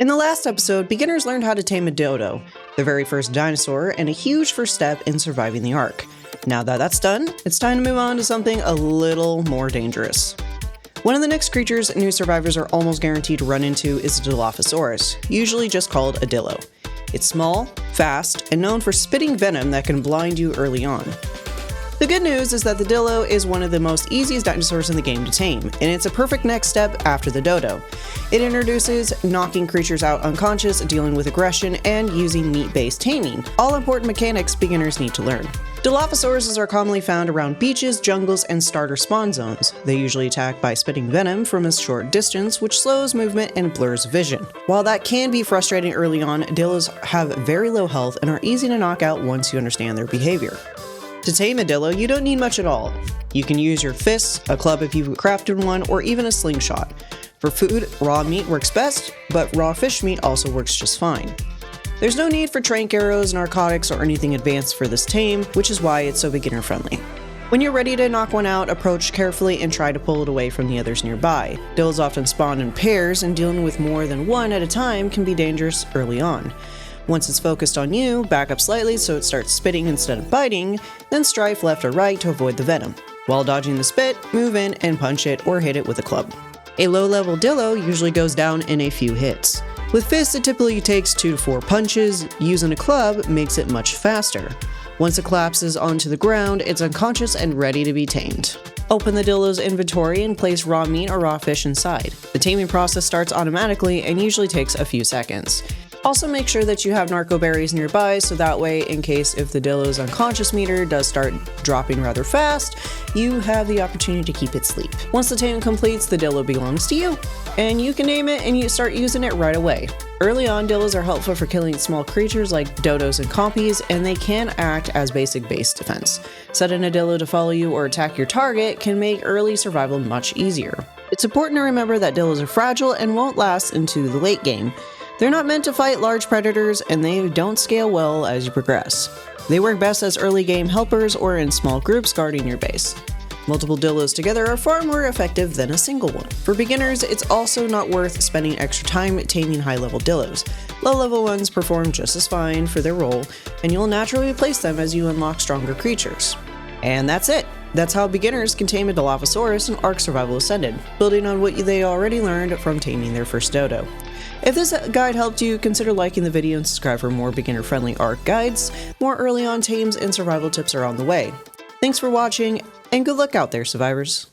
In the last episode, beginners learned how to tame a dodo, the very first dinosaur, and a huge first step in surviving the ark. Now that that's done, it's time to move on to something a little more dangerous. One of the next creatures new survivors are almost guaranteed to run into is a Dilophosaurus, usually just called a Dilo. It's small, fast, and known for spitting venom that can blind you early on. The good news is that the Dilo is one of the most easiest dinosaurs in the game to tame, and it's a perfect next step after the Dodo. It introduces knocking creatures out unconscious, dealing with aggression, and using meat-based taming, all important mechanics beginners need to learn. Dilophosauruses are commonly found around beaches, jungles, and starter spawn zones. They usually attack by spitting venom from a short distance, which slows movement and blurs vision. While that can be frustrating early on, Dilos have very low health and are easy to knock out once you understand their behavior. To tame a Dilo, you don't need much at all. You can use your fists, a club if you've crafted one, or even a slingshot. For food, raw meat works best, but raw fish meat also works just fine. There's no need for tranq arrows, narcotics, or anything advanced for this tame, which is why it's so beginner friendly. When you're ready to knock one out, approach carefully and try to pull it away from the others nearby. Dilos often spawn in pairs, and dealing with more than one at a time can be dangerous early on. Once it's focused on you, back up slightly so it starts spitting instead of biting, then strafe left or right to avoid the venom. While dodging the spit, move in and punch it or hit it with a club. A low-level Dilo usually goes down in a few hits. With fists, it typically takes 2 to 4 punches. Using a club makes it much faster. Once it collapses onto the ground, it's unconscious and ready to be tamed. Open the Dilo's inventory and place raw meat or raw fish inside. The taming process starts automatically and usually takes a few seconds. Also make sure that you have narco berries nearby so that way, in case if the Dilo's unconscious meter does start dropping rather fast, you have the opportunity to keep it asleep. Once the taming completes, the Dilo belongs to you, and you can name it and you start using it right away. Early on, Dilos are helpful for killing small creatures like dodos and compies, and they can act as basic base defense. Setting a Dilo to follow you or attack your target can make early survival much easier. It's important to remember that Dilos are fragile and won't last into the late game. They're not meant to fight large predators, and they don't scale well as you progress. They work best as early game helpers or in small groups guarding your base. Multiple Dilos together are far more effective than a single one. For beginners, it's also not worth spending extra time taming high-level Dilos. Low-level ones perform just as fine for their role, and you'll naturally replace them as you unlock stronger creatures. And that's it! That's how beginners can tame a Dilophosaurus in Ark Survival Ascended, building on what they already learned from taming their first Dodo. If this guide helped you, consider liking the video and subscribe for more beginner-friendly Ark guides. More early on tames and survival tips are on the way. Thanks for watching, and good luck out there, survivors!